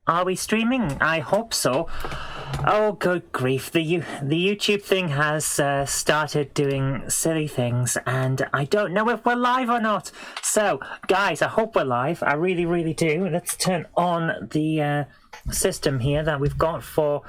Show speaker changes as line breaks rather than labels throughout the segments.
Are we streaming? I hope so. Oh, good grief. The YouTube thing has started doing silly things, and I don't know if we're live or not. So, guys, I hope we're live. I really, really do. Let's turn on the system here that we've got for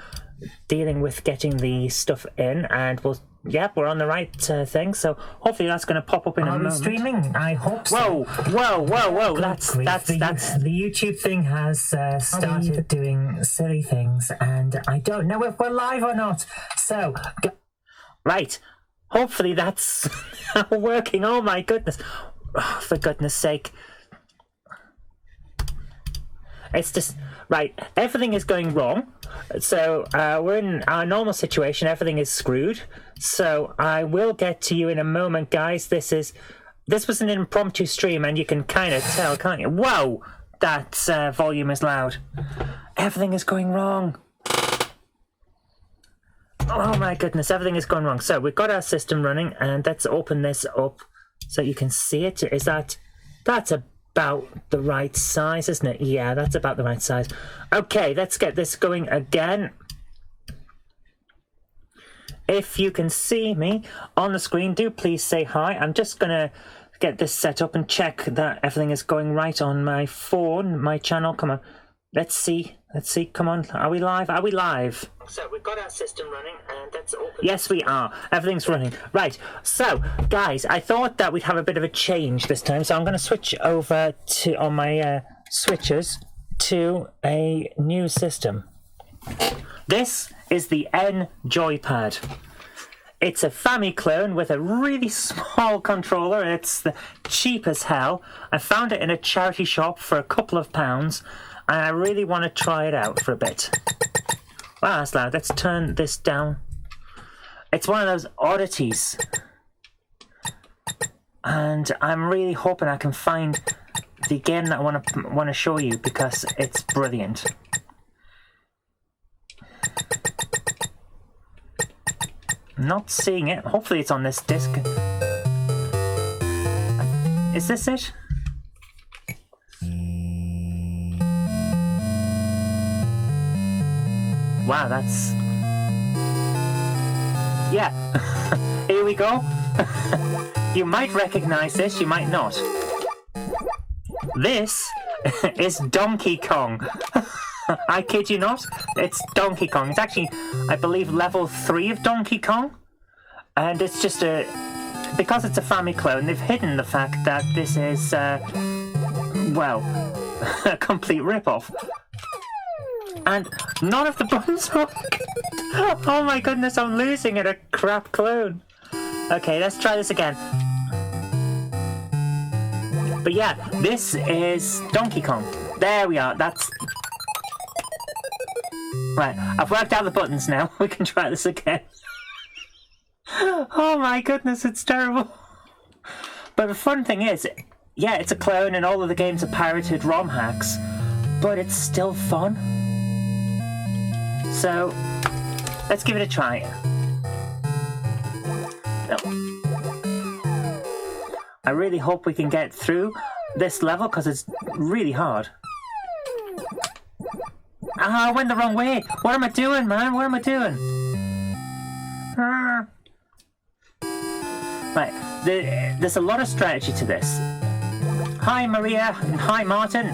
dealing with getting the stuff in, and we're on the right thing, so hopefully that's going to pop up in a moment. Are we streaming? I hope so. Whoa. That's the YouTube thing has started doing silly things, and I don't know if we're live or not. So, right. Hopefully that's working. Oh my goodness. Oh, for goodness sake. It's just, right, everything is going wrong. So we're in our normal situation. Everything is screwed. So I will get to you in a moment, guys. This was an impromptu stream, and you can kind of tell, can't you? Whoa, that volume is loud. Everything is going wrong. Oh my goodness, everything is going wrong. So we've got our system running, and let's open this up so you can see it. That's about the right size, isn't it? Yeah, that's about the right size. Okay, let's get this going again. If you can see me on the screen, do please say hi. I'm just gonna get this set up and check that everything is going right on my phone, my channel. Come on, let's see, come on, are we live? So we've got our system running, and that's open. Yes, we are. Everything's running. Right. So, guys, I thought that we'd have a bit of a change this time. So I'm going to switch over to on my switches to a new system. This is the N Joypad. It's a Family clone with a really small controller. It's cheap as hell. I found it in a charity shop for a couple of pounds, and I really want to try it out for a bit. Wow, that's loud. Let's turn this down. It's one of those oddities. And I'm really hoping I can find the game that I want to show you, because it's brilliant. I'm not seeing it. Hopefully it's on this disc. Is this it? Wow, that's... Yeah. Here we go. You might recognize this, you might not. This is Donkey Kong. I kid you not. It's Donkey Kong. It's actually, I believe, level 3 of Donkey Kong. And it's just because it's a Family clone, they've hidden the fact that this is, well, a complete rip-off. And none of the buttons work. Oh my goodness, I'm losing at a crap clone. Okay, let's try this again. But yeah, this is Donkey Kong. There we are. That's... Right, I've worked out the buttons now. We can try this again. Oh my goodness, it's terrible. But the fun thing is, yeah, it's a clone and all of the games are pirated ROM hacks, but it's still fun. So, let's give it a try. I really hope we can get through this level, because it's really hard. Ah, I went the wrong way. What am I doing, man? What am I doing? Right, there's a lot of strategy to this. Hi, Maria, and hi, Martin.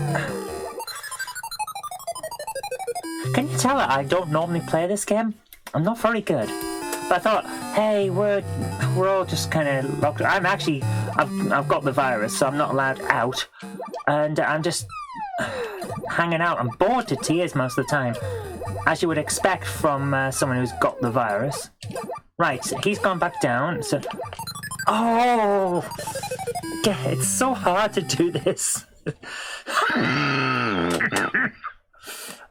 Can you tell that I don't normally play this game? I'm not very good. But I thought, hey, we're all just kind of locked. I've got the virus, so I'm not allowed out, and I'm just hanging out. I'm bored to tears most of the time, as you would expect from someone who's got the virus. Right, he's gone back down. So, oh, it's so hard to do this.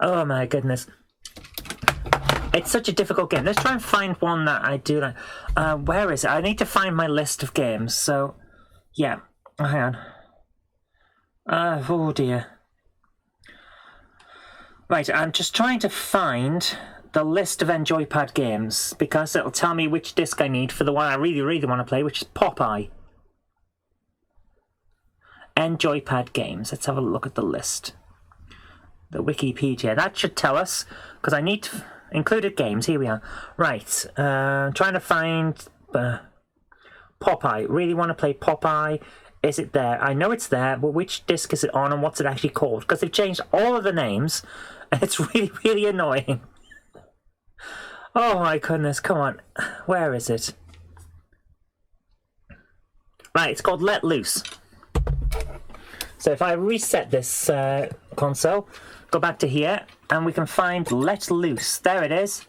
Oh my goodness. It's such a difficult game. Let's try and find one that I do like. Where is it? I need to find my list of games. So, yeah. Hang on. Oh dear. Right, I'm just trying to find the list of Enjoypad games, because it'll tell me which disc I need for the one I really, really want to play, which is Popeye. Enjoypad games. Let's have a look at the list. the Wikipedia. That should tell us, because I need to... Included games, here we are. Right, trying to find Popeye. Really want to play Popeye. Is it there? I know it's there, but which disc is it on and what's it actually called? Because they've changed all of the names, and it's really, really annoying. Oh my goodness, come on. Where is it? Right, it's called Let Loose. So if I reset this console, go back to here, and we can find Let Loose. There it is.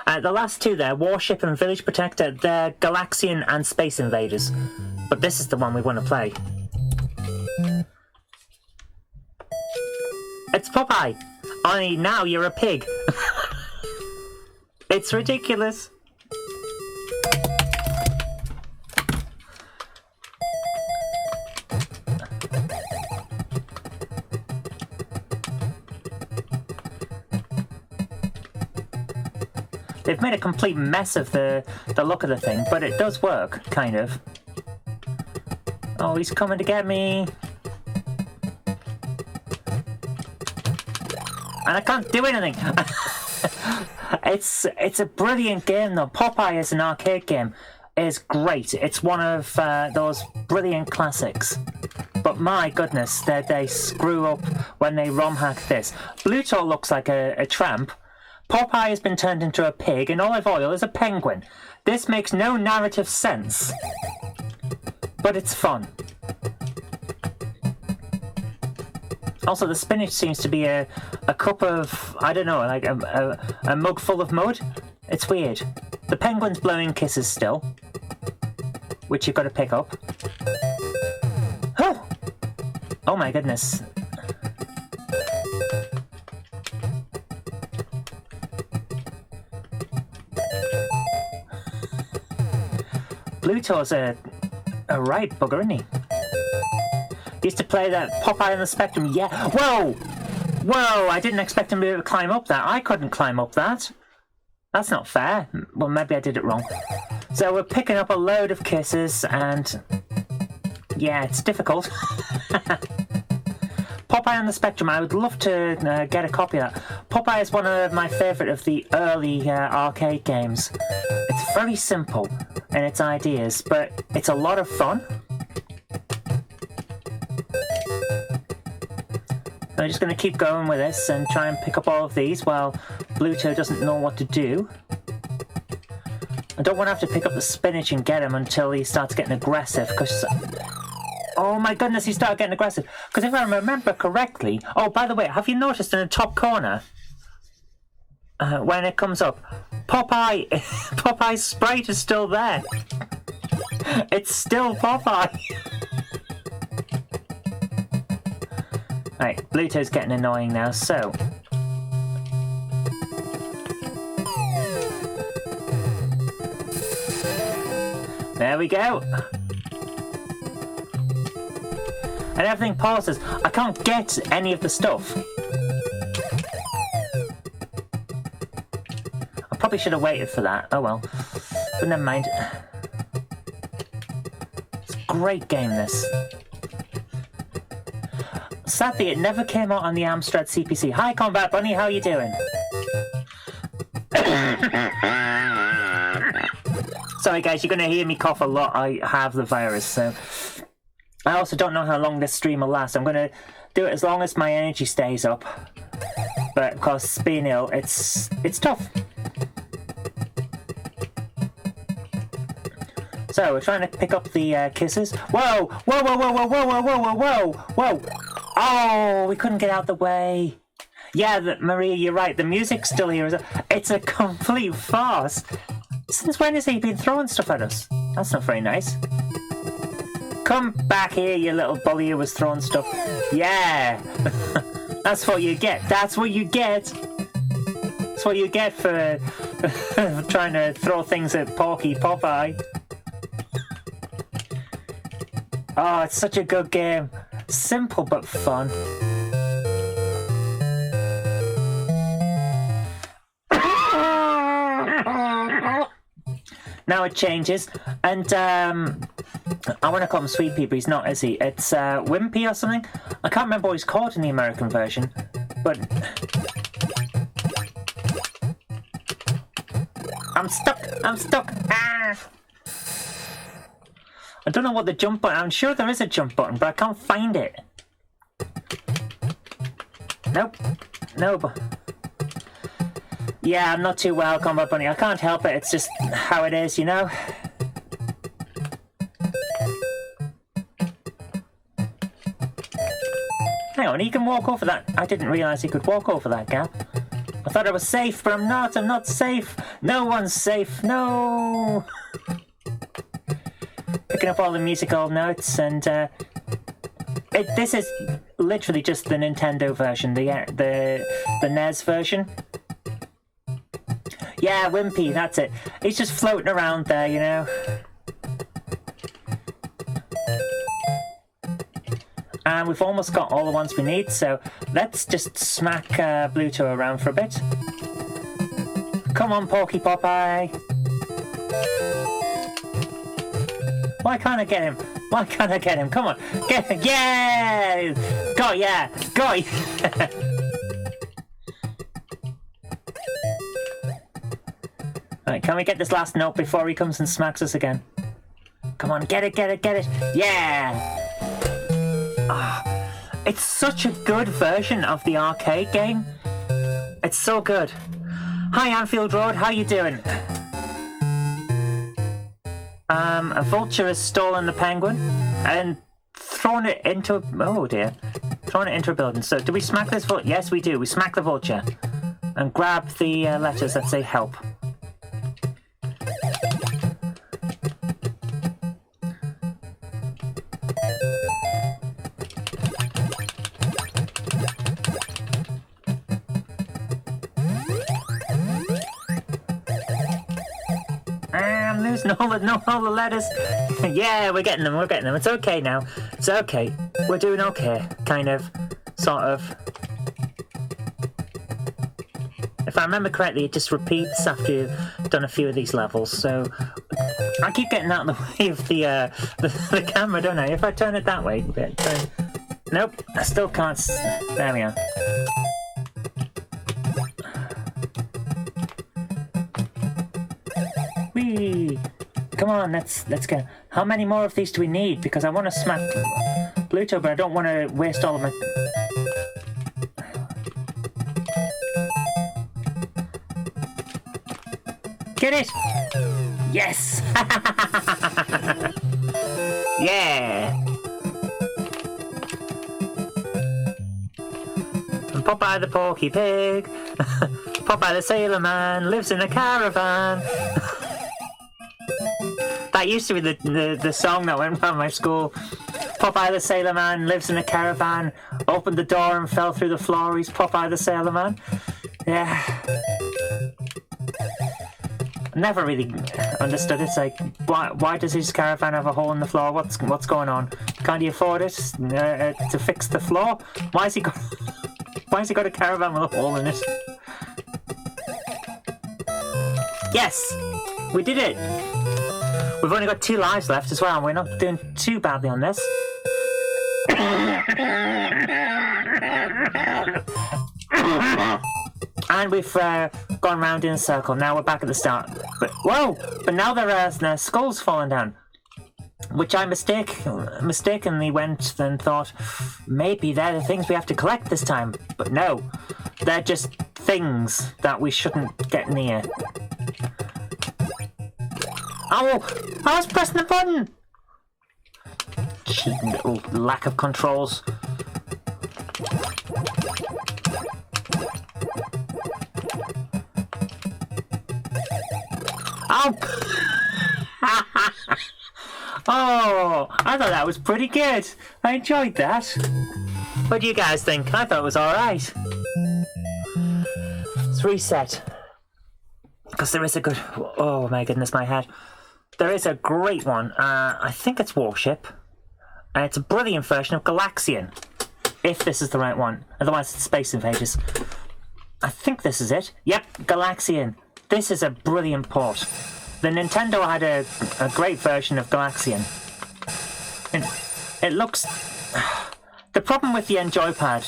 The last two there, Warship and Village Protector, they're Galaxian and Space Invaders. But this is the one we want to play. It's Popeye! Only now you're a pig. It's ridiculous. They've made a complete mess of the look of the thing, but it does work, kind of. Oh, he's coming to get me. And I can't do anything. It's a brilliant game, though. Popeye is an arcade game. It's great. It's one of those brilliant classics. But my goodness, they screw up when they ROM hack this. Bluto looks like a tramp. Popeye has been turned into a pig, and Olive Oil is a penguin. This makes no narrative sense. But it's fun. Also, the spinach seems to be a cup of, I don't know, like a mug full of mud. It's weird. The penguin's blowing kisses still, which you've got to pick up. Oh! Oh my goodness. Bluto's a right bugger, isn't he? Used to play that Popeye on the Spectrum. Yeah. Whoa! Whoa! I didn't expect him to be able to climb up that. I couldn't climb up that. That's not fair. Well, maybe I did it wrong. So we're picking up a load of kisses, and yeah, it's difficult. Popeye on the Spectrum. I would love to get a copy of that. Popeye is one of my favourite of the early arcade games. It's very simple in its ideas, but it's a lot of fun. I'm just going to keep going with this and try and pick up all of these while Bluto doesn't know what to do. I don't want to have to pick up the spinach and get him until he starts getting aggressive, because... Oh my goodness, he started getting aggressive. Because if I remember correctly... Oh, by the way, have you noticed in the top corner, when it comes up, Popeye's sprite is still there. It's still Popeye. Right, Bluto's getting annoying now, so... There we go. And everything pauses. I can't get any of the stuff. I probably should have waited for that. Oh well. But never mind. It's a great game, this. Sadly, it never came out on the Amstrad CPC. Hi, Combat Bunny, how you doing? Sorry, guys, you're going to hear me cough a lot. I have the virus, so... I also don't know how long this stream will last. I'm going to do it as long as my energy stays up. But, of course, being ill, it's tough. So, we're trying to pick up the kisses. Whoa! Whoa, whoa, whoa, whoa, whoa, whoa, whoa, whoa, whoa, whoa! Oh, we couldn't get out the way. Yeah, Maria, you're right. The music's still here. It's a complete farce. Since when has he been throwing stuff at us? That's not very nice. Come back here, you little bully who was throwing stuff. Yeah! That's what you get. That's what you get. That's what you get for trying to throw things at Porky Popeye. Oh, it's such a good game. Simple but fun. Now it changes, and I want to call him Sweet Pea, but he's not, is he? It's Wimpy or something? I can't remember what he's called in the American version, but... I'm stuck! I'm stuck! Ah! I don't know what the jump button... I'm sure there is a jump button, but I can't find it. Nope. No, but... Yeah, I'm not too well, Combat Bunny. I can't help it. It's just how it is, you know? Hang on, he can walk over that. I didn't realise he could walk over that gap. I thought I was safe, but I'm not. I'm not safe. No one's safe. No! Picking up all the musical notes, and this is literally just the Nintendo version, the NES version. Yeah, Wimpy, that's it. He's just floating around there, you know. And we've almost got all the ones we need, so let's just smack Bluto around for a bit. Come on, Porky Popeye. Why can't I get him? Why can't I get him? Come on. Get him. Yeah! Got ya! Got ya! Right, can we get this last note before he comes and smacks us again? Come on, get it, get it, get it. Yeah! It's such a good version of the arcade game. It's so good. Hi, Anfield Road, how you doing? A vulture has stolen the penguin and thrown it into... Oh dear. Thrown it into a building. So, do we smack this vulture? Yes, we do. We smack the vulture. And grab the letters that say help. I'm losing all the letters. Yeah, we're getting them, we're getting them. It's okay now. It's okay. We're doing okay. Kind of. Sort of. If I remember correctly, it just repeats after you've done a few of these levels, so... I keep getting out of the way of the camera, don't I? If I turn it that way... Nope, I still can't... There we are. Whee! Come on, let's go. How many more of these do we need? Because I want to smack Bluto, but I don't want to waste all of my... Get it! Yes! Yeah! And Popeye the Porky Pig, Popeye the Sailor Man lives in a caravan. That used to be the song that went around my school. Popeye the Sailor Man lives in a caravan, opened the door and fell through the floor. He's Popeye the Sailor Man. Yeah. Never really understood it. It's like, why does his caravan have a hole in the floor? What's going on? Can't he afford it to fix the floor? Why has he got a caravan with a hole in it? Yes, we did it. We've only got 2 lives left as well. We're not doing too badly on this. And we've gone round in a circle. Now we're back at the start. But, whoa! But now there are skulls falling down. Which I mistakenly went and thought, maybe they're the things we have to collect this time. But no. They're just things that we shouldn't get near. Oh! I was pressing the button! Cheating little lack of controls. Oh! Oh, I thought that was pretty good. I enjoyed that. What do you guys think? I thought it was alright. Let's reset. Because there is a good... Oh my goodness, my head. There is a great one. I think it's Warship. And it's a brilliant version of Galaxian. If this is the right one. Otherwise it's Space Invaders. I think this is it. Yep, Galaxian. This is a brilliant port. The Nintendo had a great version of Galaxian. It looks... The problem with the Enjoy Pad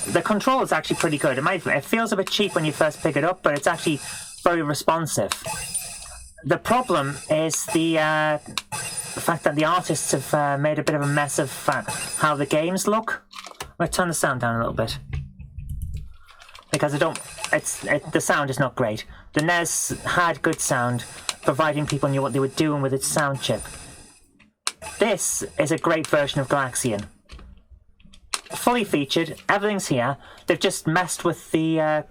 The control is actually pretty good. It feels a bit cheap when you first pick it up, but it's actually very responsive. The problem is the fact that the artists have made a bit of a mess of how the games look. I'm going to turn the sound down a little bit. Because the sound is not great. The NES had good sound, providing people knew what they were doing with its sound chip. This is a great version of Galaxian. Fully featured, everything's here. They've just messed with the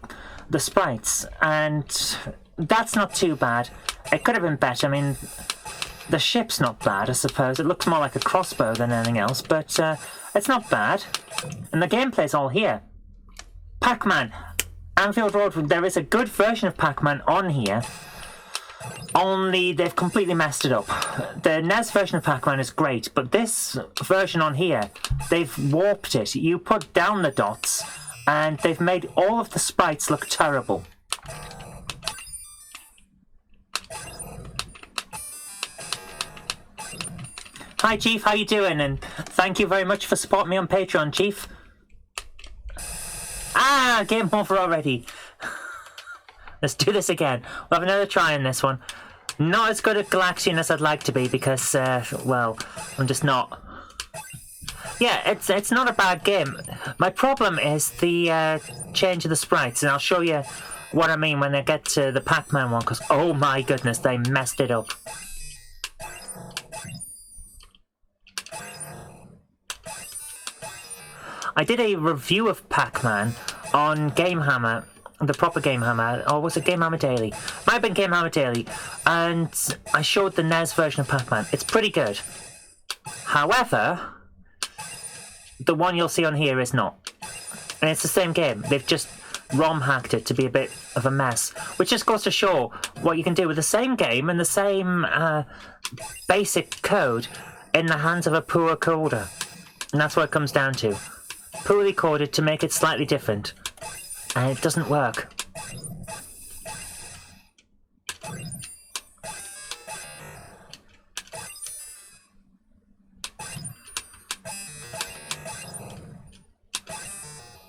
sprites, and that's not too bad. It could have been better. I mean, the ship's not bad, I suppose. It looks more like a crossbow than anything else, but it's not bad. And the gameplay's all here. Pac-Man. Anfield Road, there is a good version of Pac-Man on here, only they've completely messed it up. The NES version of Pac-Man is great, but this version on here, they've warped it. You put down the dots, and they've made all of the sprites look terrible. Hi Chief, how you doing? And thank you very much for supporting me on Patreon, Chief. Ah, game over already. Let's do this again. We'll have another try on this one. Not as good at Galaxian as I'd like to be because, well, I'm just not. Yeah, it's not a bad game. My problem is the change of the sprites, and I'll show you what I mean when I get to the Pac-Man one, because, oh my goodness, they messed it up. I did a review of Pac-Man on GameHammer, the proper GameHammer, or was it GameHammer Daily? Might have been GameHammer Daily, and I showed the NES version of Pac-Man. It's pretty good. However, the one you'll see on here is not. And it's the same game. They've just ROM hacked it to be a bit of a mess, which just goes to show what you can do with the same game and the same basic code in the hands of a poor coder. And that's what it comes down to. Poorly coded to make it slightly different, and it doesn't work.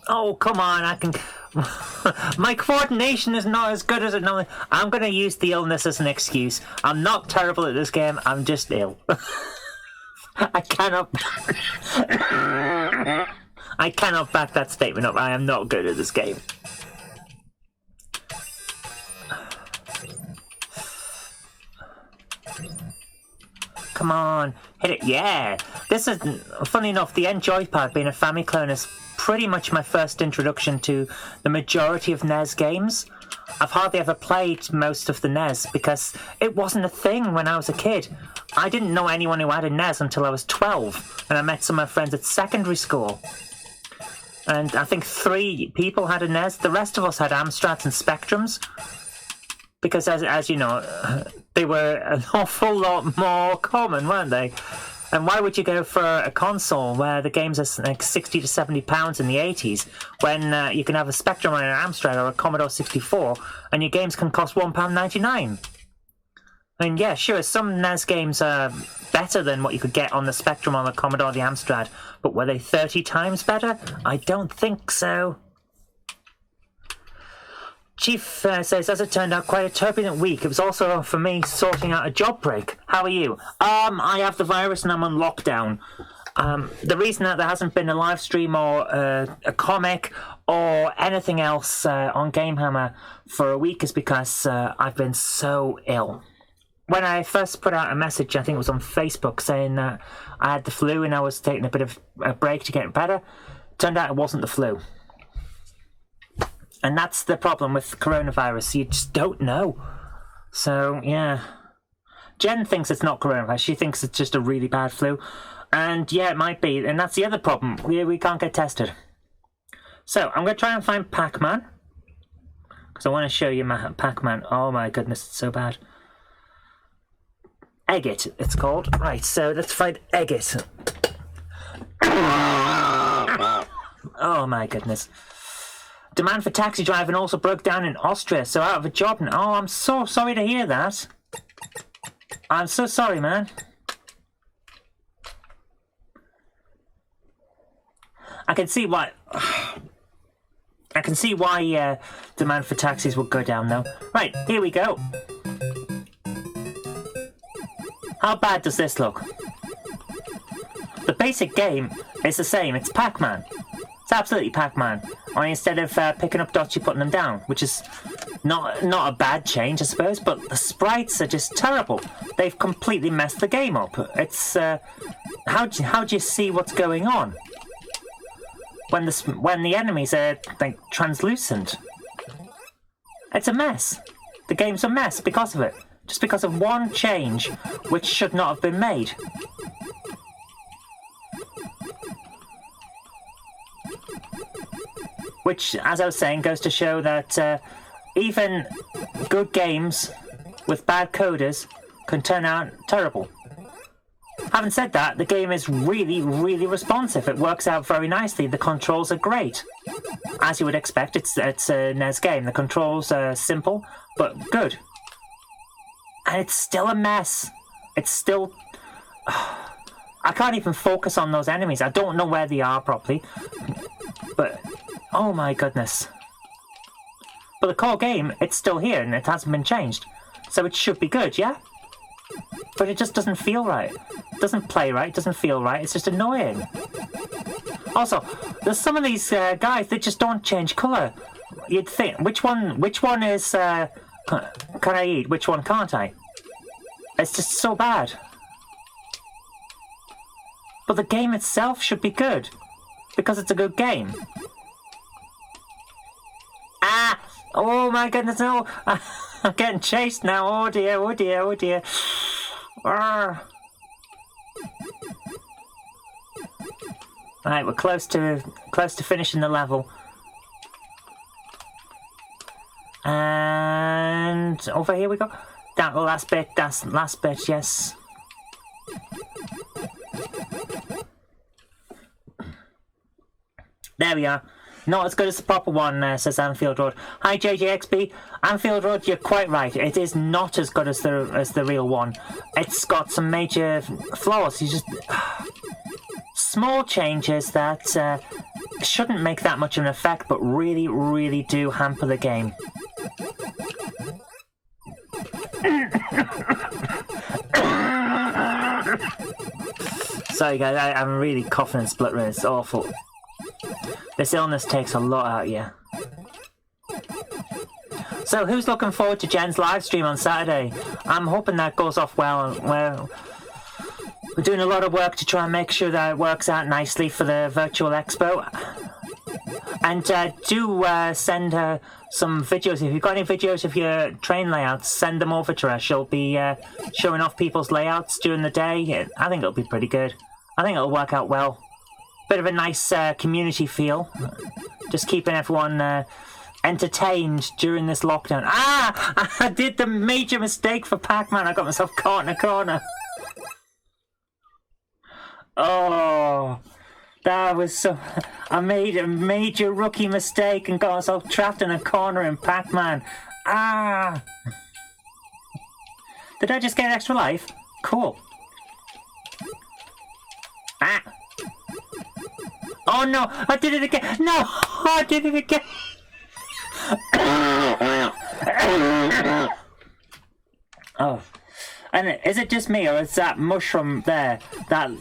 Oh, come on, I can... My coordination is not as good as it normally... I'm going to use the illness as an excuse. I'm not terrible at this game, I'm just ill. I cannot back that statement up. I am not good at this game. Come on, hit it. Yeah. This is, funny enough, the N joypad being a family clone is pretty much my first introduction to the majority of NES games. I've hardly ever played most of the NES because it wasn't a thing when I was a kid. I didn't know anyone who had a NES until I was 12, and I met some of my friends at secondary school. And I think 3 people had a NES. The rest of us had Amstrads and Spectrums. Because, as you know, they were an awful lot more common, weren't they? And why would you go for a console where the games are like £60 to £70 in the 80s when you can have a Spectrum or an Amstrad or a Commodore 64 and your games can cost £1.99? I mean, yeah, sure, some NES games are better than what you could get on the Spectrum, on the Commodore, the Amstrad, but were they 30 times better? I don't think so. Chief says, as it turned out, quite a turbulent week. It was also, for me, sorting out a job break. How are you? I have the virus and I'm on lockdown. The reason that there hasn't been a live stream or a comic or anything else on GameHammer for a week is because I've been so ill. When I first put out a message, I think it was on Facebook, saying that I had the flu and I was taking a bit of a break to get better, turned out it wasn't the flu. And that's the problem with coronavirus. You just don't know. So, yeah. Jen thinks it's not coronavirus. She thinks it's just a really bad flu. And, yeah, it might be. And that's the other problem. We can't get tested. So, I'm going to try and find Pac-Man. Because I want to show you my Pac-Man. Oh, my goodness, it's so bad. Egget, it's called. Right, so let's find Egget. Oh, my goodness. Demand for taxi driving also broke down in Austria, so out of a job now. Oh, I'm so sorry to hear that. I'm so sorry, man. I can see why. I can see why demand for taxis would go down, though. Right, here we go. How bad does this look? The basic game is the same. It's Pac-Man. It's absolutely Pac-Man. Only instead of picking up dots, you're putting them down, which is not a bad change, I suppose. But the sprites are just terrible. They've completely messed the game up. It's how do you see what's going on when the enemies are like translucent? It's a mess. The game's a mess because of it. Just because of one change, which should not have been made. Which, as I was saying, goes to show that even good games with bad coders can turn out terrible. Having said that, the game is really, really responsive. It works out very nicely. The controls are great. As you would expect, it's a NES game. The controls are simple, but good. And it's still a mess. It's still... I can't even focus on those enemies. I don't know where they are properly. But, oh my goodness. But the core game, it's still here and it hasn't been changed. So it should be good, yeah? But it just doesn't feel right. It doesn't play right, it doesn't feel right, it's just annoying. Also, there's some of these guys that just don't change colour. You'd think, which one is, can I eat, which one can't I? It's just so bad. But the game itself should be good. Because it's a good game. Ah! Oh my goodness, no! I'm getting chased now, oh dear, oh dear, oh dear. Arrgh. Right, we're close to finishing the level. And over here we go. That last bit, that's the last bit, yes. There we are. Not as good as the proper one, says Anfield Road. Hi JJXB. Anfield Road, you're quite right. It is not as good as the real one. It's got some major flaws. You just small changes that shouldn't make that much of an effect, but really, really do hamper the game. Sorry guys, I'm really coughing and spluttering. It's awful. This illness takes a lot out of you. So, who's looking forward to Jen's live stream on Saturday? I'm hoping that goes off well. We're doing a lot of work to try and make sure that it works out nicely for the virtual expo. And do send her some videos. If you've got any videos of your train layouts, send them over to her. She'll be showing off people's layouts during the day. I think it'll be pretty good. I think it'll work out well. Bit of a nice community feel. Just keeping everyone entertained during this lockdown. Ah! I did the major mistake for Pac-Man. I got myself caught in a corner. Oh, that was so... I made a major rookie mistake and got myself trapped in a corner in Pac-Man. Ah! Did I just get an extra life? Cool. Ah! Oh no! I did it again! No! I did it again! Oh. And is it just me, or is that mushroom there?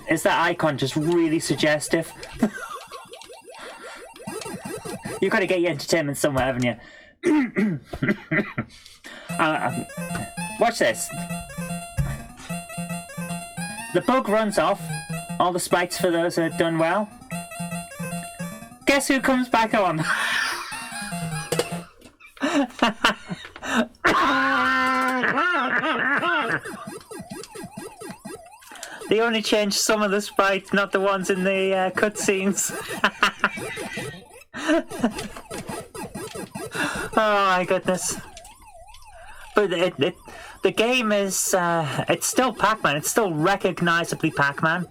Is that icon just really suggestive? You've got to get your entertainment somewhere, haven't you? Watch this. The bug runs off. All the spikes for those that have done well. Guess who comes back on? They only changed some of the sprites, not the ones in the cutscenes. Oh my goodness. But the game is, it's still Pac-Man. It's still recognizably Pac-Man.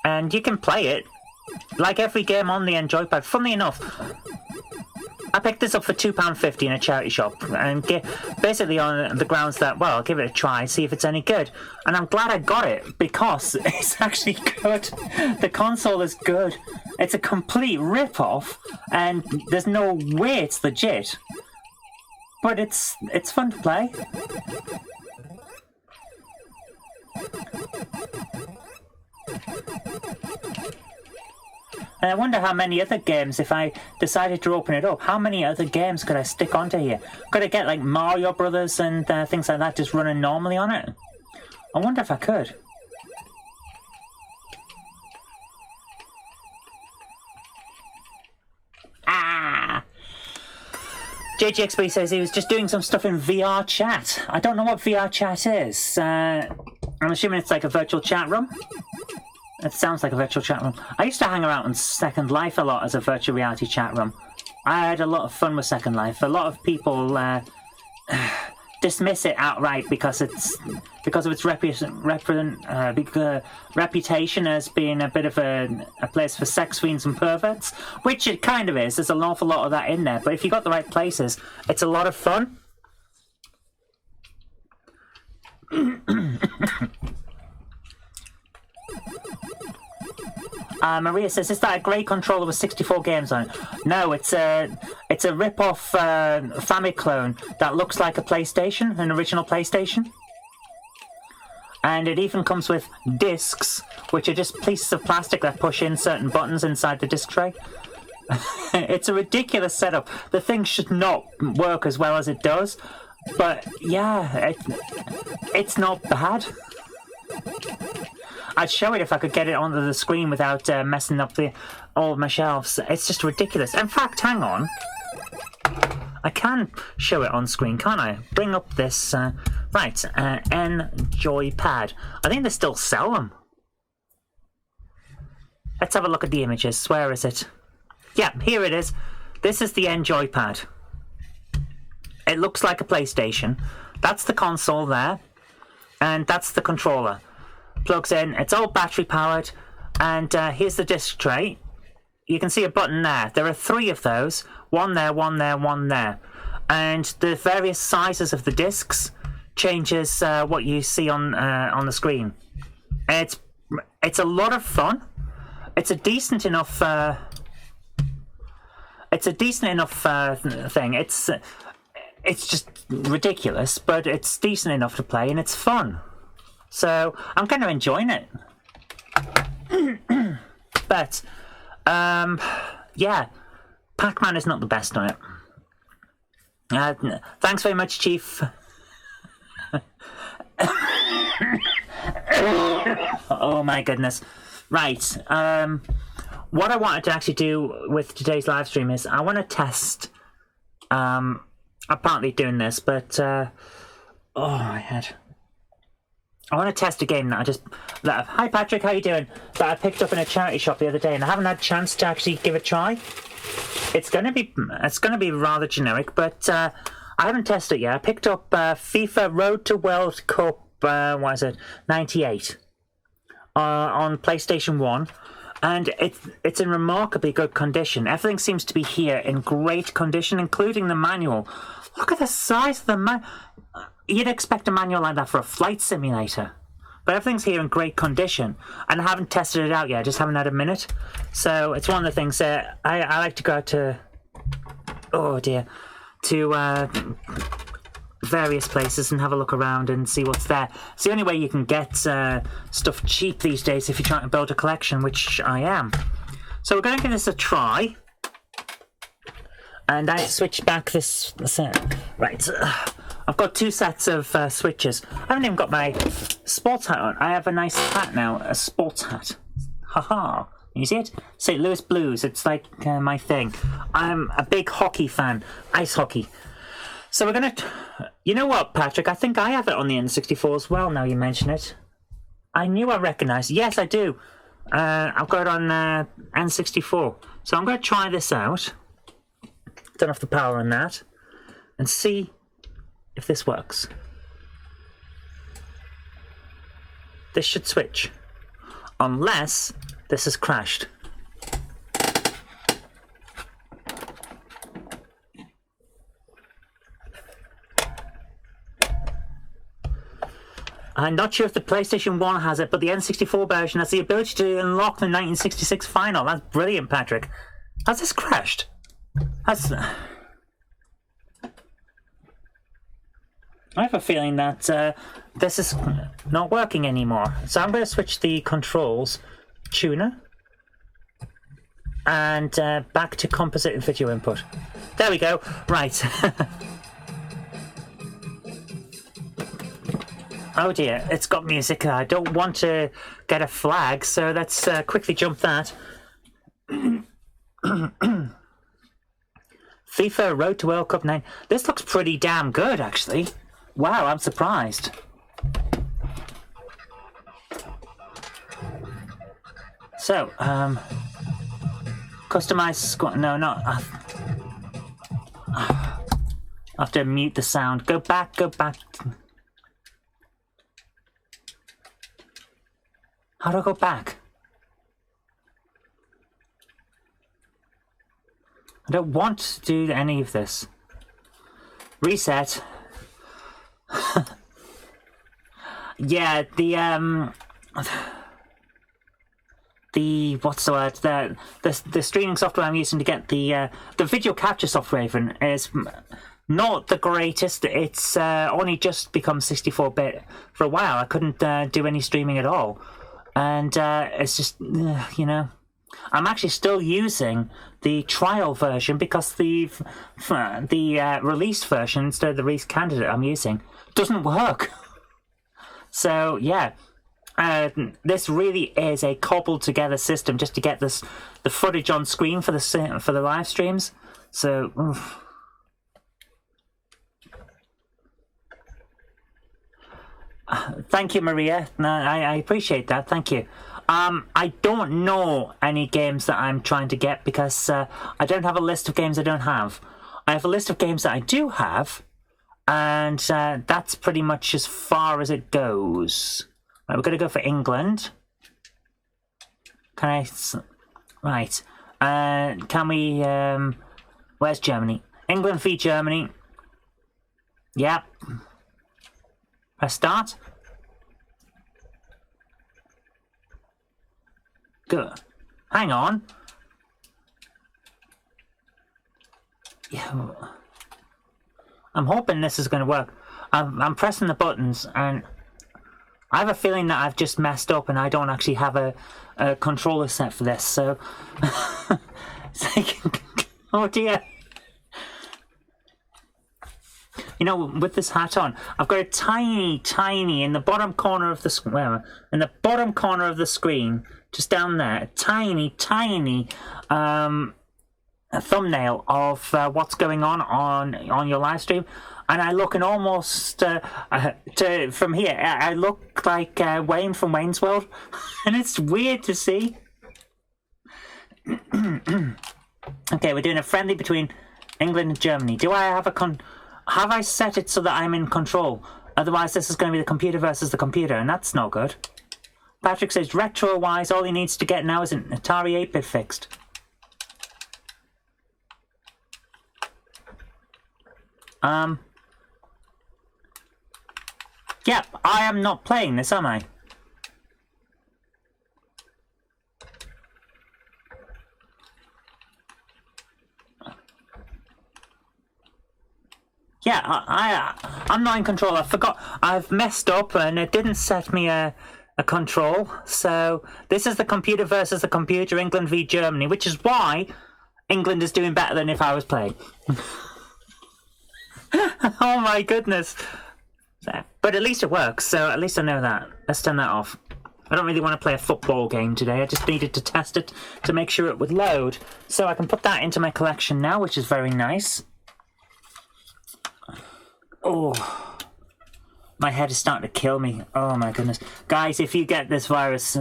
And you can play it. Like every game on the Enjoy-Pad. Funnily enough, I picked this up for £2.50 in a charity shop, and basically on the grounds that, well, I'll give it a try, see if it's any good. And I'm glad I got it, because it's actually good. The console is good. It's a complete rip-off, and there's no way it's legit. But it's fun to play. And I wonder how many other games, if I decided to open it up, how many other games could I stick onto here? Could I get like Mario Brothers and things like that just running normally on it? I wonder if I could. Ah! JGXB says he was just doing some stuff in VR chat. I don't know what VR chat is. I'm assuming it's like a virtual chat room. It sounds like a virtual chat room. I used to hang around on Second Life a lot as a virtual reality chat room. I had a lot of fun with Second Life. A lot of people dismiss it outright because of its reputation as being a bit of a place for sex fiends and perverts, which it kind of is. There's an awful lot of that in there. But if you got the right places, it's a lot of fun. Maria says, is that a great controller with 64 games on it? No, it's a rip-off Famiclone that looks like a PlayStation, an original PlayStation. And it even comes with discs, which are just pieces of plastic that push in certain buttons inside the disc tray. It's a ridiculous setup. The thing should not work as well as it does, but yeah, it's not bad. I'd show it if I could get it onto the screen without messing up all of my shelves. It's just ridiculous. In fact, hang on. I can show it on screen, can't I? Bring up this... Enjoy Pad. I think they still sell them. Let's have a look at the images. Where is it? Yeah, here it is. This is the Enjoy Pad. It looks like a PlayStation. That's the console there. And that's the controller. Plugs in, it's all battery powered, and here's the disc tray. You can see a button there. There are 3 of those, one there, one there, one there, and the various sizes of the discs changes what you see on the screen. And it's a lot of fun. It's a decent enough thing. It's just ridiculous, but it's decent enough to play, and it's fun. So, I'm kind of enjoying it. But, yeah, Pac-Man is not the best on it. Thanks very much, Chief. Oh my goodness. Right, what I wanted to actually do with today's live stream is I want to test, I'm partly doing this, but, my head. I want to test a game that hi Patrick, how you doing? That I picked up in a charity shop the other day, and I haven't had a chance to actually give it a try. It's gonna be rather generic, but I haven't tested it yet. I picked up FIFA Road to World Cup, 98, on PlayStation 1, and it's in remarkably good condition. Everything seems to be here in great condition, including the manual. Look at the size of the manual. You'd expect a manual like that for a flight simulator. But everything's here in great condition. And I haven't tested it out yet. I just haven't had a minute. So it's one of the things that I like to go out to... Oh, dear. To various places and have a look around and see what's there. It's the only way you can get stuff cheap these days if you're trying to build a collection, which I am. So we're going to give this a try. And I switched back this... Right. I've got 2 sets of switches. I haven't even got my sports hat on. I have a nice hat now, a sports hat. Haha. You see it? St. Louis Blues. It's like my thing. I'm a big hockey fan. Ice hockey. So we're going to... You know what, Patrick? I think I have it on the N64 as well, now you mention it. I knew I recognised. Yes, I do. I've got it on N64. So I'm going to try this out. Turn off the power on that. And see... if this works. This should switch. Unless this has crashed. I'm not sure if the PlayStation 1 has it, but the N64 version has the ability to unlock the 1966 final. That's brilliant, Patrick. Has this crashed? Has... I have a feeling that this is not working anymore. So I'm going to switch the controls, tuner, and back to composite video input. There we go. Right. Oh dear, it's got music. I don't want to get a flag, so let's quickly jump that. FIFA Road to World Cup 9. This looks pretty damn good, actually. Wow, I'm surprised. So, customize squad. No, not. I have to mute the sound. Go back, go back. How do I go back? I don't want to do any of this. Reset. Yeah, the what's the word? The streaming software I'm using to get the video capture software even is not the greatest. It's only just become 64-bit. For a while I couldn't do any streaming at all, and it's just you know, I'm actually still using the trial version because the released version instead of the release candidate I'm using doesn't work. So yeah, this really is a cobbled together system just to get the footage on screen for the live streams. So oof. Thank you, Maria. No, I appreciate that. Thank you. I don't know any games that I'm trying to get because I don't have a list of games I don't have. I have a list of games that I do have, and that's pretty much as far as it goes. Right, we're going to go for England. Can I... Right. Can we... where's Germany? England v Germany. Yep. Press start. Good. Hang on. Yeah. I'm hoping this is going to work. I'm pressing the buttons, and I have a feeling that I've just messed up, and I don't actually have a controller set for this. So, oh dear. You know, with this hat on, I've got a tiny in the bottom corner of the screen. In the bottom corner of the screen, just down there, a tiny a thumbnail of what's going on your live stream, and I look and almost from here I look like Wayne from Wayne's World, and it's weird to see. Okay, we're doing a friendly between England and Germany. Do I have have I set it so that I'm in control? Otherwise, this is going to be the computer versus the computer, and that's not good. Patrick says, retro-wise, all he needs to get now is an Atari 8-bit fixed. Yep, I am not playing this, am I? Yeah, I'm not in control. I forgot. I've messed up and it didn't set me a control. So this is the computer versus the computer, England v Germany, which is why England is doing better than if I was playing. Oh my goodness. But at least it works, so at least I know that. Let's turn that off. I don't really want to play a football game today. I just needed to test it to make sure it would load. So I can put that into my collection now, which is very nice. Oh, my head is starting to kill me. Oh my goodness. Guys, if you get this virus,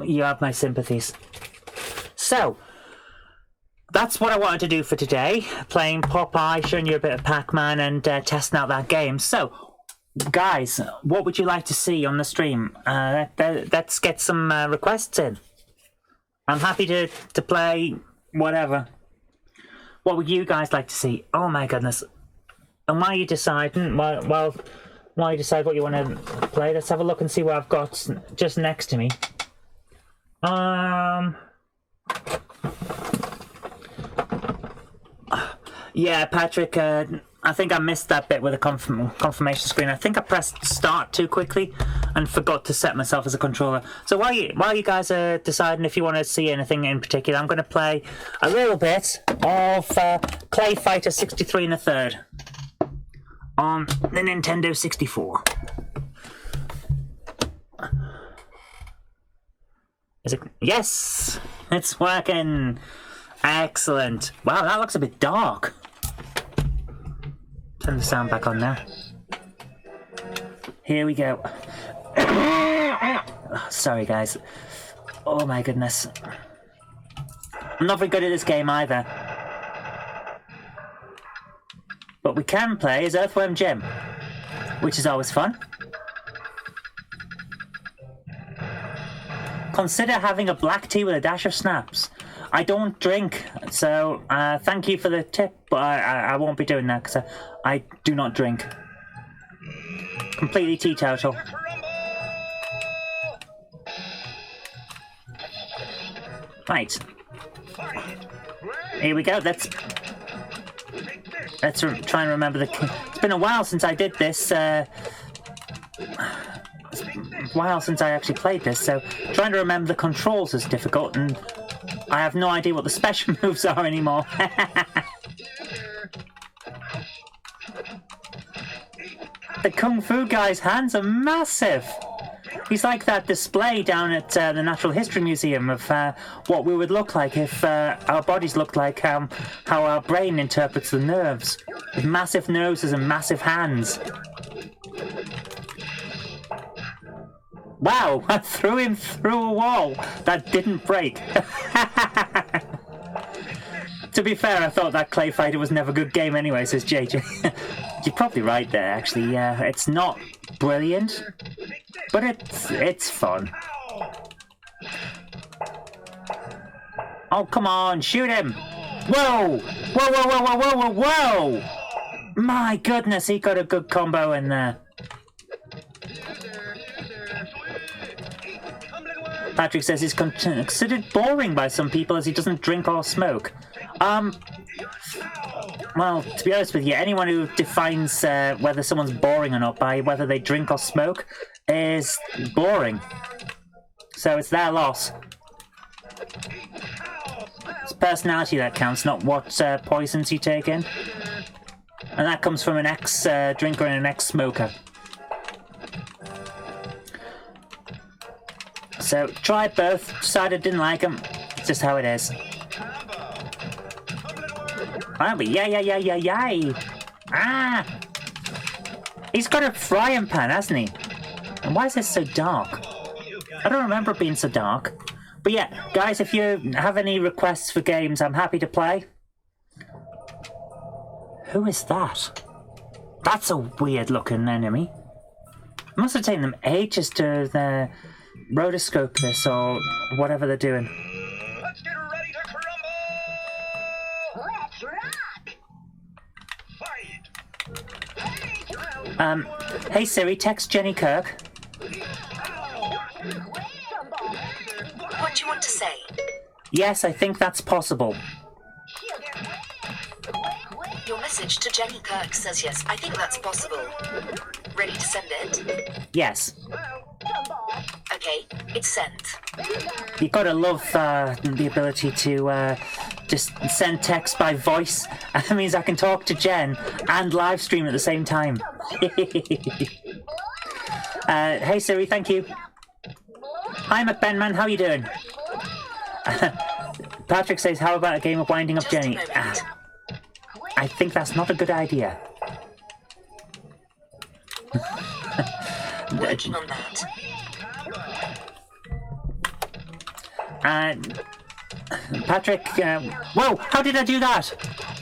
you have my sympathies. So, that's what I wanted to do for today. Playing Popeye, showing you a bit of Pac-Man and testing out that game. So, guys, what would you like to see on the stream? Let's get some requests in. I'm happy to play whatever. What would you guys like to see? Oh my goodness. And while you're deciding, while while you decide what you want to play, let's have a look and see what I've got just next to me. Yeah, Patrick, I think I missed that bit with the confirmation screen. I think I pressed start too quickly and forgot to set myself as a controller. So while you guys are deciding if you want to see anything in particular, I'm going to play a little bit of Clay Fighter 63 1/3 on the Nintendo 64. Is it? Yes! It's working! Excellent. Wow, that looks a bit dark. Turn the sound back on now. Here we go. Sorry, guys. Oh my goodness. I'm not very good at this game either. But we can play as Earthworm Jim, which is always fun. Consider having a black tea with a dash of snaps. I don't drink, so thank you for the tip, but I won't be doing that because I do not drink. Completely teetotal. Right. Here we go. Let's try and remember the... It's been a while since I did this. It's a while since I actually played this, so trying to remember the controls is difficult, and I have no idea what the special moves are anymore. The Kung Fu guy's hands are massive. He's like that display down at the Natural History Museum of what we would look like if our bodies looked like how our brain interprets the nerves. With massive noses and massive hands. Wow, I threw him through a wall that didn't break. To be fair, I thought that Clay Fighter was never a good game anyway, says JJ. You're probably right there, actually. Yeah, it's not brilliant, but it's fun. Oh, come on, shoot him! Whoa! Whoa, whoa, whoa, whoa, whoa, whoa, whoa! My goodness, he got a good combo in there. Patrick says he's considered boring by some people as he doesn't drink or smoke. Well, to be honest with you, anyone who defines whether someone's boring or not by whether they drink or smoke is boring. So it's their loss. It's personality that counts, not what poisons you take in. And that comes from an ex-drinker and an ex-smoker. So, tried both, decided didn't like them. It's just how it is. Oh, yay. Ah! He's got a frying pan, hasn't he? And why is this so dark? I don't remember it being so dark. But yeah, guys, if you have any requests for games, I'm happy to play. Who is that? That's a weird-looking enemy. It must have taken them ages to rotoscope this or whatever they're doing.
Let's get ready to crumble! Let's rock! Fight!
Hey Siri, text Jenny Kirk.
What do you want to say?
Yes, I think that's possible.
Your message to Jenny Kirk says yes, I think that's possible. Ready to send it?
Yes.
Okay, it's sent.
You gotta love the ability to just send text by voice. That means I can talk to Jen and live stream at the same time. Hey Siri, thank you. Hi McBenman, how you doing? Patrick says, how about a game of winding up Jenny? I think that's not a good idea.
Working on that.
Patrick, whoa, how did I do that?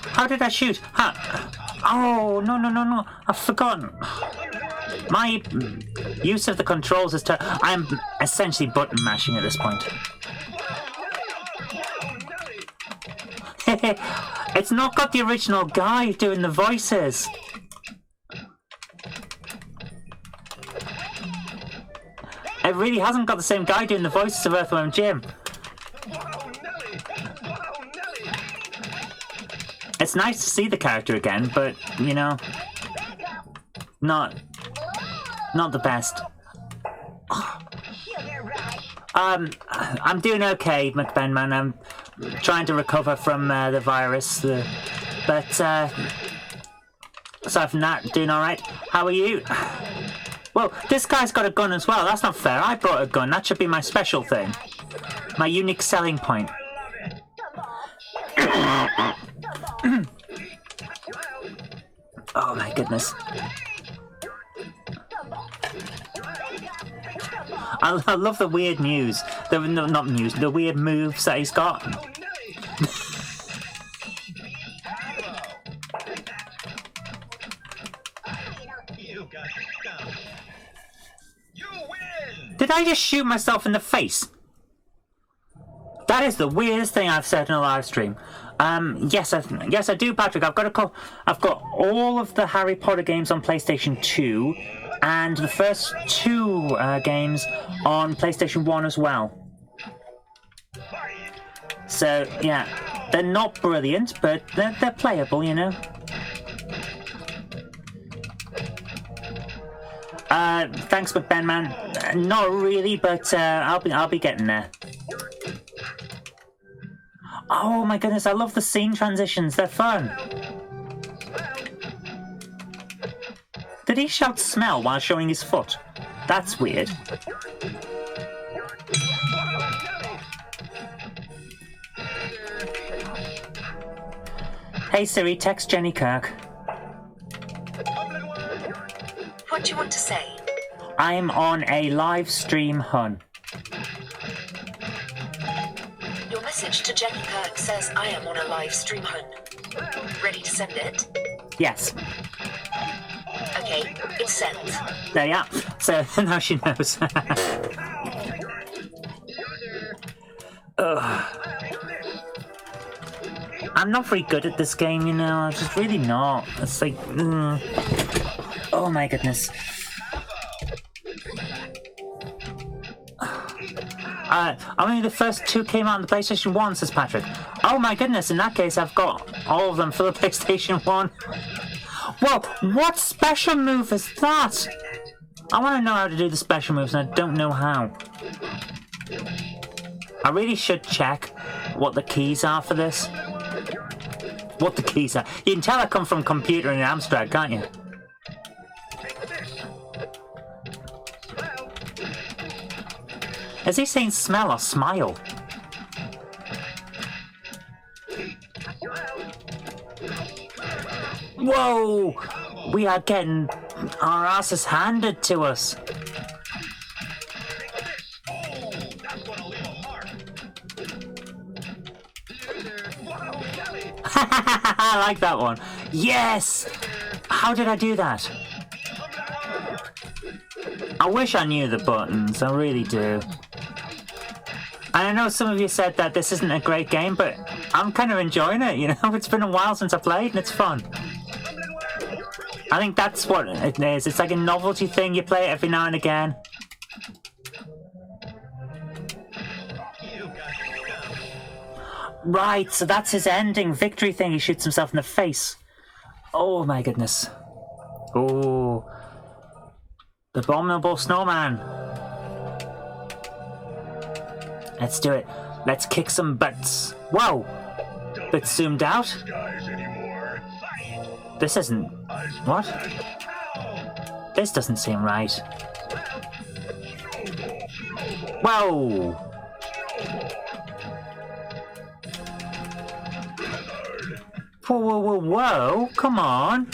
How did I shoot? Oh, no, I've forgotten. My use of the controls is I'm essentially button mashing at this point. It's not got the original guy doing the voices. It really hasn't got the same guy doing the voices of Earthworm Jim.
Whoa, Nelly! Whoa, Nelly!
It's nice to see the character again, but, you know, not the best. I'm doing okay, McBenman. I'm trying to recover from the virus, but aside from that, doing all right. How are you? Well, this guy's got a gun as well. That's not fair. I brought a gun. That should be my special thing, my unique selling point. Oh my goodness. I love the weird news. Not news, the weird moves that he's got.
You got stumped. You win!
Did I just shoot myself in the face? That is the weirdest thing I've said in a live stream. Yes, I do, Patrick. I've got all of the Harry Potter games on PlayStation 2, and the first two games on PlayStation 1 as well. So yeah, they're not brilliant, but they're playable, you know. Thanks, McBenman. Not really, but I'll be getting there. Oh my goodness, I love the scene transitions. They're fun. Did he shout smell while showing his foot? That's weird. Hey Siri, text Jenny Kirk.
What do you want to say?
I'm on a live stream, hun.
Your message to Jenny Kirk says I am on a live stream, hun. Ready to send it?
Yes.
Okay, it's sent.
There you are. So now she knows. I'm not very good at this game, you know. I'm just really not. It's like, oh my goodness. Only the first two came out on the PlayStation 1, says Patrick. Oh my goodness, in that case I've got all of them for the PlayStation 1. Whoa, what special move is that? I want to know how to do the special moves and I don't know how. I really should check what the keys are for this. What the keys are. You can tell I come from computer in Amstrad, can't you? Is he saying smell or smile? Whoa! We are getting our asses handed to us. I like that one. Yes! How did I do that? I wish I knew the buttons. I really do. And I know some of you said that this isn't a great game, but I'm kind of enjoying it, you know? It's been a while since I played, and it's fun. I think that's what it is. It's like a novelty thing. You play it every now and again. Right, so that's his ending victory thing. He shoots himself in the face. Oh my goodness. Oh. The abominable snowman. Let's do it. Let's kick some butts. Whoa! Bit zoomed out. This isn't... What? This doesn't seem right. Whoa! Whoa, whoa, whoa, whoa! Come on!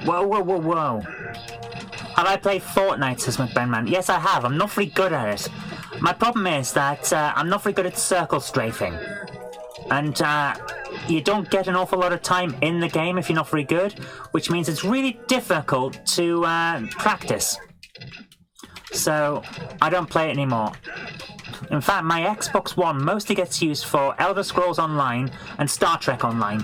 Whoa, whoa, whoa, whoa. Have I played Fortnite, says McBenman? Yes, I have. I'm not very good at it. My problem is that I'm not very good at circle strafing. And you don't get an awful lot of time in the game if you're not very good, which means it's really difficult to practice. So I don't play it anymore. In fact, my Xbox One mostly gets used for Elder Scrolls Online and Star Trek Online.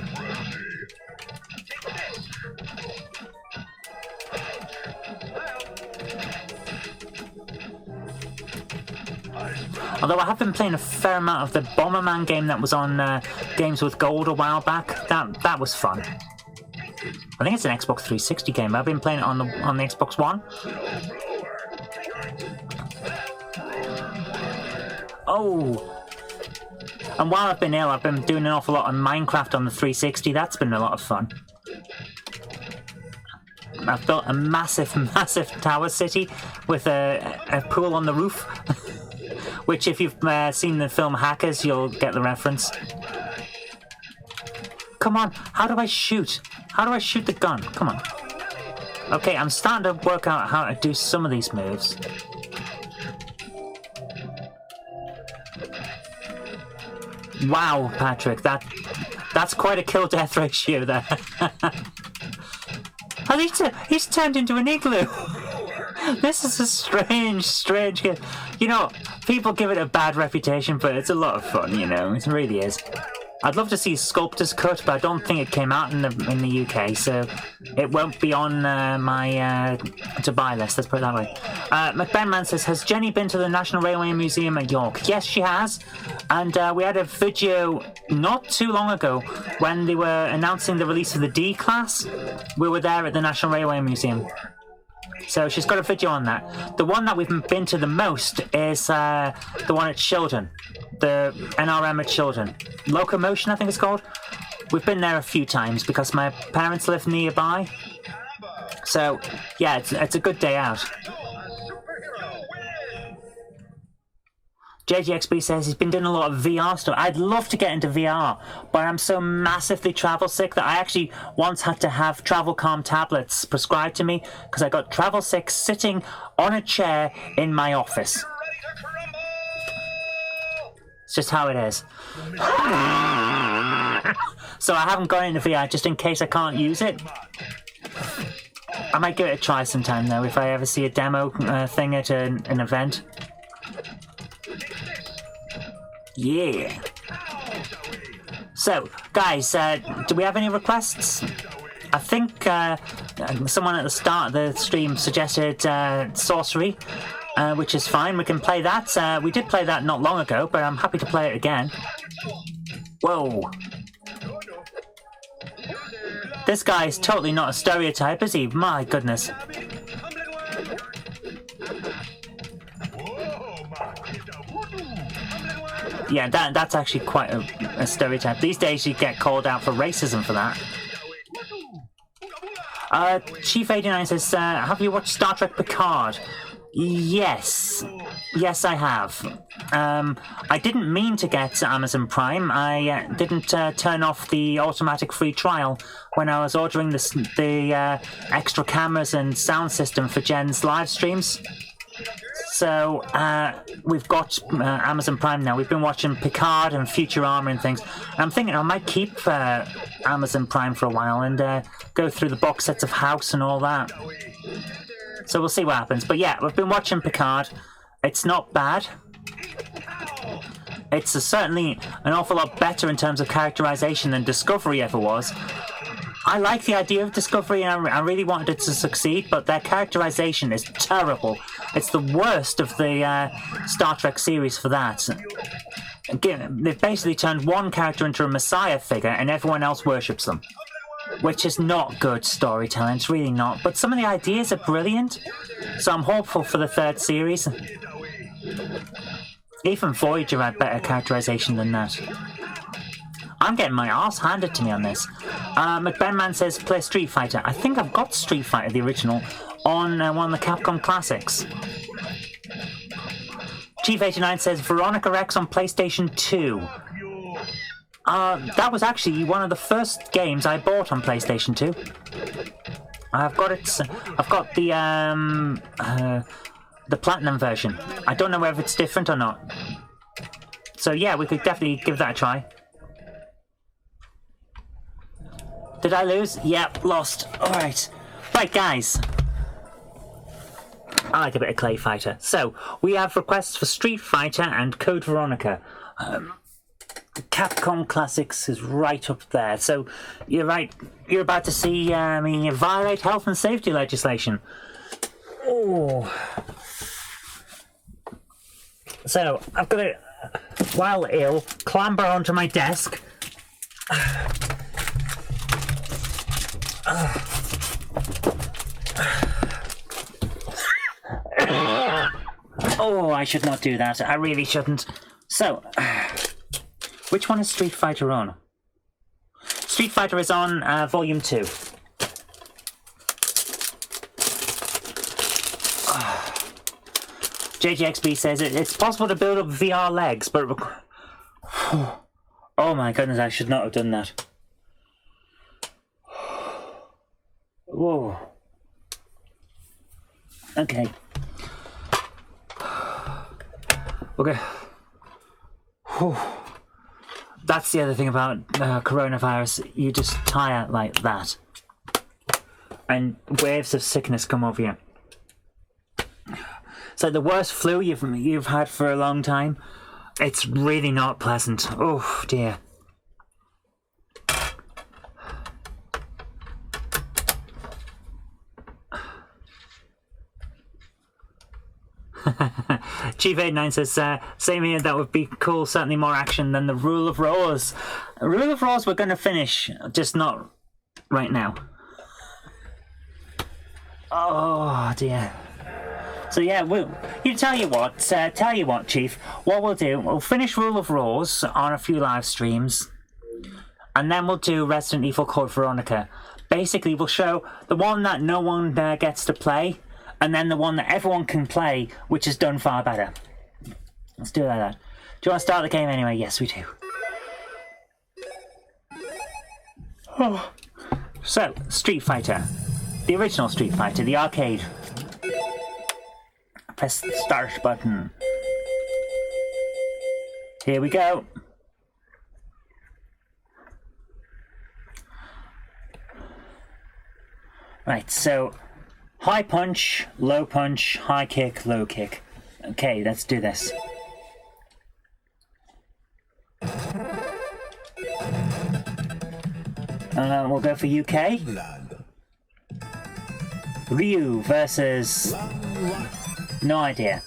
Although I have been playing a fair amount of the Bomberman game that was on Games with Gold a while back. That was fun. I think it's an Xbox 360 game. I've been playing it on the Xbox One. Oh! And while I've been ill, I've been doing an awful lot of Minecraft on the 360. That's been a lot of fun. I've built a massive, massive tower city with a pool on the roof. Which, if you've seen the film Hackers, you'll get the reference. Come on, how do I shoot? How do I shoot the gun? Come on. Okay, I'm starting to work out how to do some of these moves. Wow, Patrick, that's quite a kill-death ratio there. And he's turned into an igloo. This is a strange game. You know, people give it a bad reputation, but it's a lot of fun, you know. It really is. I'd love to see Sculptor's Cut, but I don't think it came out in the UK, so it won't be on my to-buy list, let's put it that way. McBenman says, has Jenny been to the National Railway Museum at York? Yes, she has. And we had a video not too long ago when they were announcing the release of the D-Class. We were there at the National Railway Museum. So she's got a video on that. The one that we've been to the most is the one at Shildon. The NRM at Shildon. Locomotion, I think it's called. We've been there a few times because my parents live nearby. So, yeah, it's a good day out. JGXB says he's been doing a lot of VR stuff. I'd love to get into VR, but I'm so massively travel sick that I actually once had to have travel calm tablets prescribed to me because I got travel sick sitting on a chair in my office. It's just how it is. So I haven't gone into VR just in case I can't use it. I might give it a try sometime though if I ever see a demo thing at an event. Yeah. So, guys, do we have any requests? I think someone at the start of the stream suggested Sorcery, which is fine. We can play that. We did play that not long ago, but I'm happy to play it again. Whoa. This guy is totally not a stereotype, is he? My goodness. Yeah, that's actually quite a stereotype. These days you get called out for racism for that. Chief89 says, have you watched Star Trek Picard? Yes. Yes, I have. I didn't mean to get Amazon Prime. I didn't turn off the automatic free trial when I was ordering the extra cameras and sound system for Jen's live streams. So, we've got Amazon Prime now. We've been watching Picard and Futurama and things. I'm thinking I might keep Amazon Prime for a while and go through the box sets of House and all that. So we'll see what happens. But yeah, we've been watching Picard. It's not bad. It's certainly an awful lot better in terms of characterization than Discovery ever was. I like the idea of Discovery and I really wanted it to succeed, but their characterization is terrible. It's the worst of the Star Trek series for that. Again, they've basically turned one character into a messiah figure and everyone else worships them. Which is not good storytelling, it's really not. But some of the ideas are brilliant, so I'm hopeful for the third series. Even Voyager had better characterization than that. I'm getting my arse handed to me on this. McBenman says play Street Fighter. I think I've got Street Fighter, the original, on one of the Capcom Classics. Chief89 says Veronica X on PlayStation 2. That was actually one of the first games I bought on PlayStation 2. I've got it. I've got the Platinum version. I don't know whether it's different or not. So yeah, we could definitely give that a try. Did I lose? Yep, lost. Alright. Right, guys. I like a bit of Clay Fighter. So, we have requests for Street Fighter and Code Veronica. Capcom Classics is right up there. So, you're right. You're about to see me violate health and safety legislation. Oh. So I've got to, while ill, clamber onto my desk. Oh, I should not do that. I really shouldn't. So, which one is Street Fighter on? Street Fighter is on Volume 2. JGXB says it's possible to build up VR legs, but... Oh my goodness, I should not have done that. Whoa. Okay. Okay. Whew. That's the other thing about coronavirus. You just tire like that. And waves of sickness come over you. It's like the worst flu you've had for a long time. It's really not pleasant. Oh dear. Chief 89 says, same here, that would be cool, certainly more action than the Rule of Rose. Rule of Rose we're going to finish, just not right now. Oh dear. So yeah, tell you what, Chief, what we'll do, we'll finish Rule of Rose on a few live streams, and then we'll do Resident Evil Code Veronica. Basically, we'll show the one that no one gets to play, and then the one that everyone can play, which is done far better. Let's do it like that. Do you want to start the game anyway? Yes, we do. Oh. So, Street Fighter. The original Street Fighter, the arcade. Press the start button. Here we go. Right, so high punch, low punch, high kick, low kick. Okay, let's do this. We'll go for UK. Ryu versus... No idea.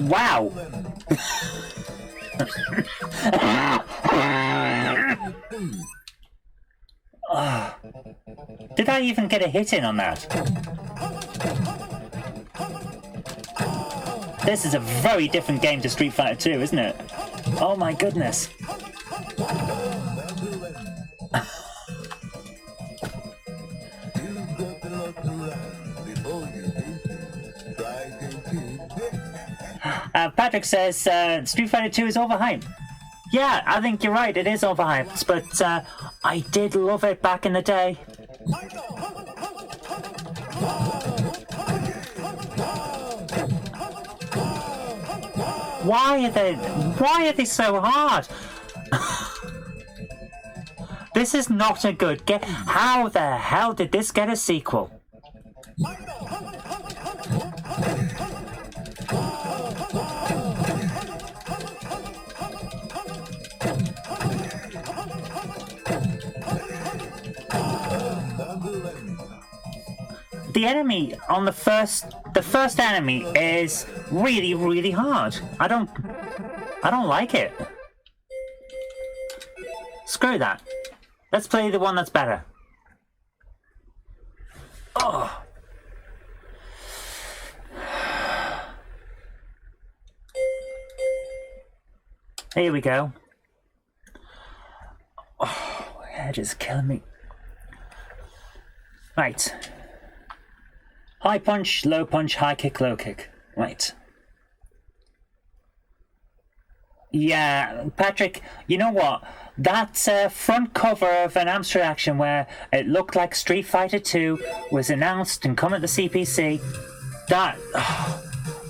Wow! Did I even get a hit in on that? This is a very different game to Street Fighter 2, isn't it? Oh my goodness. Patrick says Street Fighter 2 is overhyped. Yeah, I think you're right, it is overhyped, but I did love it back in the day. Why are they so hard? This is not a good game. How the hell did this get a sequel? The enemy on the first enemy is really, really hard. I don't like it. Screw that. Let's play the one that's better. Oh. Here we go. Oh, my head is killing me. Right. High punch, low punch, high kick, low kick. Right. Yeah, Patrick, you know what? That front cover of an Amstrad Action where it looked like Street Fighter 2 was announced and come at the CPC,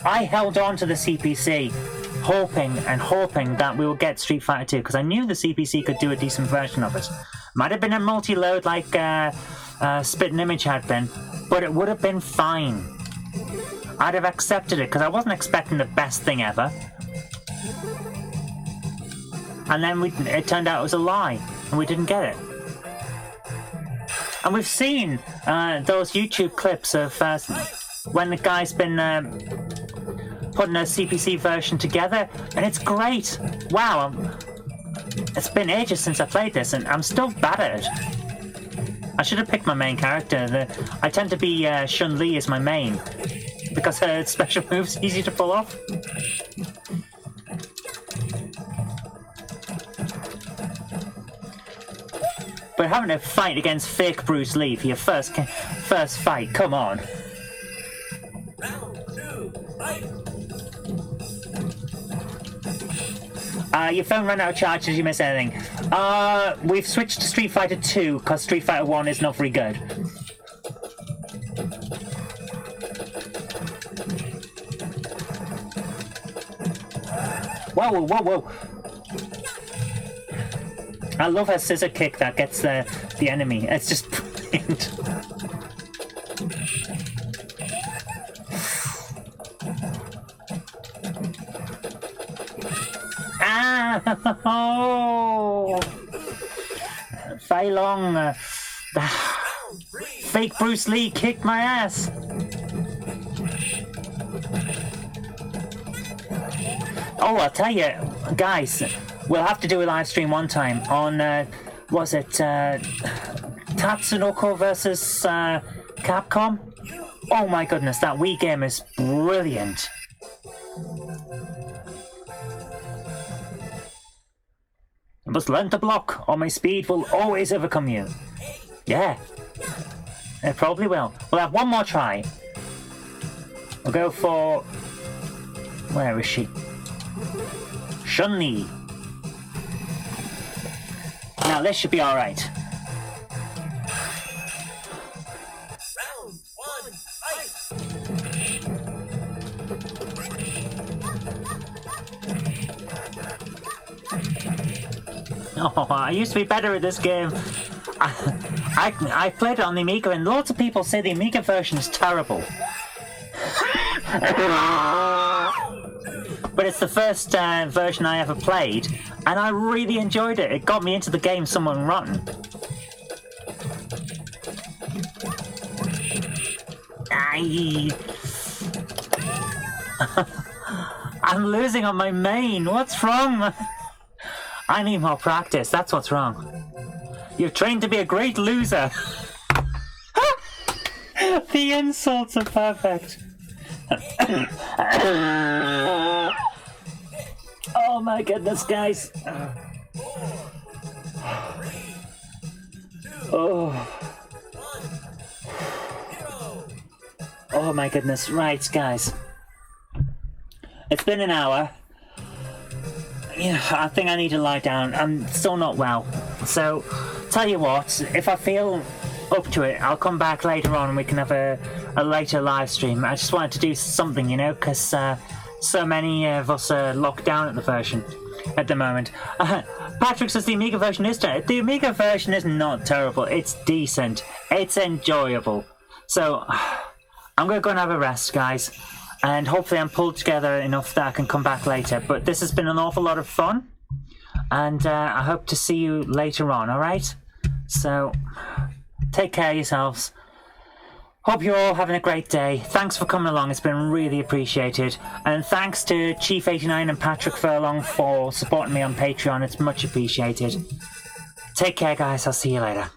I held on to the CPC hoping that we would get Street Fighter 2 because I knew the CPC could do a decent version of it. Might have been a multi-load like Spit and Image had been, but it would have been fine. I'd have accepted it because I wasn't expecting the best thing ever. And then it turned out it was a lie, and we didn't get it. And we've seen those YouTube clips of when the guy's been putting a CPC version together, and it's great. Wow, it's been ages since I played this, and I'm still bad at it. I should have picked my main character. I tend to be Chun-Li as my main, because her special move's easy to pull off. But having to fight against fake Bruce Lee for your first fight, come on.
Round 2, fight.
Your phone ran out of charge. Did you miss anything? We've switched to Street Fighter 2 because Street Fighter 1 is not very good. Whoa, whoa, whoa, whoa. I love her scissor kick that gets the enemy. It's just brilliant. Ah! Oh! Fei Long, fake Bruce Lee kicked my ass. Oh, I'll tell you, guys, we'll have to do a live stream one time on, was it, Tatsunoko versus Capcom? Oh my goodness, that Wii game is brilliant. I must learn to block, or my speed will always overcome you. Yeah, it probably will. We'll have one more try. We'll go for... where is she? Chun-Li. Now this should be alright.
Round 1, fight.
Oh, I used to be better at this game. I played it on the Amiga, and lots of people say the Amiga version is terrible. But it's the first version I ever played, and I really enjoyed it. It got me into the game somewhat rotten. Aye. I'm losing on my main. What's wrong? I need more practice. That's what's wrong. You've trained to be a great loser. The insults are perfect. Oh my goodness, guys. Oh. Oh my goodness. Right, guys. It's been an hour. Yeah, I think I need to lie down. I'm still not well. So, tell you what, if I feel up to it, I'll come back later on and we can have a later live stream. I just wanted to do something, you know, because so many of us are locked down at the moment. Patrick says the Amiga version is terrible. The Amiga version is not terrible. It's decent. It's enjoyable. So, I'm going to go and have a rest, guys. And hopefully I'm pulled together enough that I can come back later. But this has been an awful lot of fun. And I hope to see you later on, alright? So, take care of yourselves. Hope you're all having a great day. Thanks for coming along. It's been really appreciated. And thanks to Chief89 and Patrick Furlong for supporting me on Patreon. It's much appreciated. Take care, guys. I'll see you later.